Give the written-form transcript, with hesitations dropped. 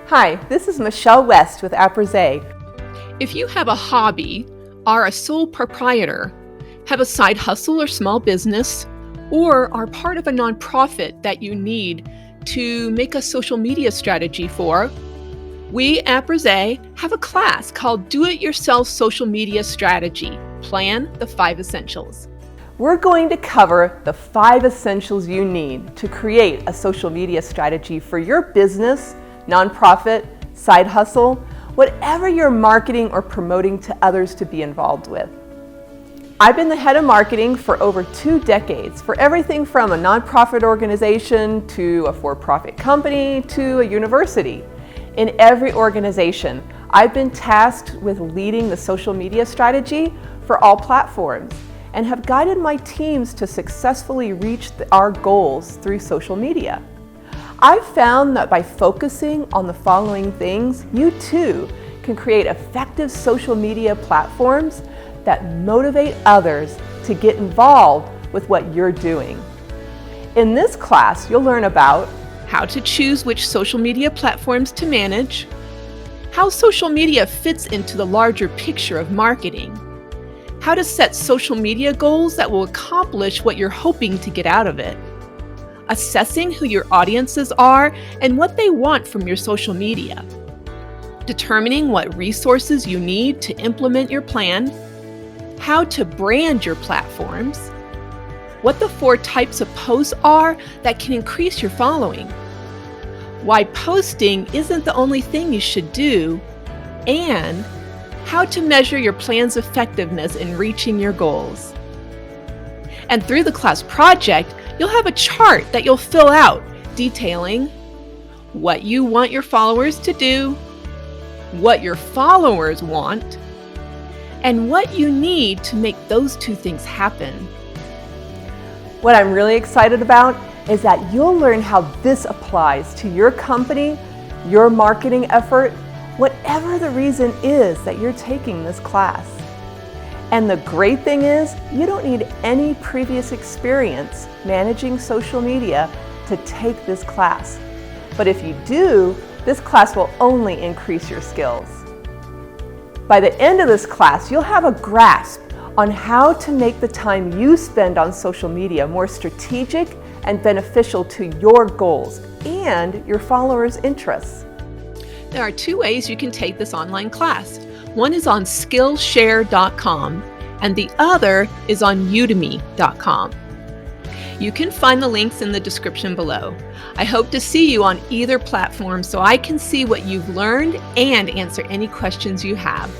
Hi, this is Michelle West with Appreze. If you have a hobby, are a sole proprietor, have a side hustle or small business, or are part of a nonprofit that you need to make a social media strategy for, we at Appreze have a class called Do It Yourself Social Media Strategy, Plan the 5 Essentials. We're going to cover the 5 essentials you need to create a social media strategy for your business, nonprofit, side hustle, whatever you're marketing or promoting to others to be involved with. I've been the head of marketing for over 2 decades for everything from a nonprofit organization to a for-profit company to a university. In every organization, I've been tasked with leading the social media strategy for all platforms and have guided my teams to successfully reach our goals through social media. I've found that by focusing on the following things, you too can create effective social media platforms that motivate others to get involved with what you're doing. In this class, you'll learn about how to choose which social media platforms to manage, how social media fits into the larger picture of marketing, how to set social media goals that will accomplish what you're hoping to get out of it, assessing who your audiences are and what they want from your social media, determining what resources you need to implement your plan, how to brand your platforms, what the 4 types of posts are that can increase your following, why posting isn't the only thing you should do, and how to measure your plan's effectiveness in reaching your goals. And through the class project, you'll have a chart that you'll fill out detailing what you want your followers to do, what your followers want, and what you need to make those 2 things happen. What I'm really excited about is that you'll learn how this applies to your company, your marketing effort, whatever the reason is that you're taking this class. And the great thing is, you don't need any previous experience managing social media to take this class. But if you do, this class will only increase your skills. By the end of this class, you'll have a grasp on how to make the time you spend on social media more strategic and beneficial to your goals and your followers' interests. There are 2 ways you can take this online class. One is on Skillshare.com and the other is on Udemy.com. You can find the links in the description below. I hope to see you on either platform so I can see what you've learned and answer any questions you have.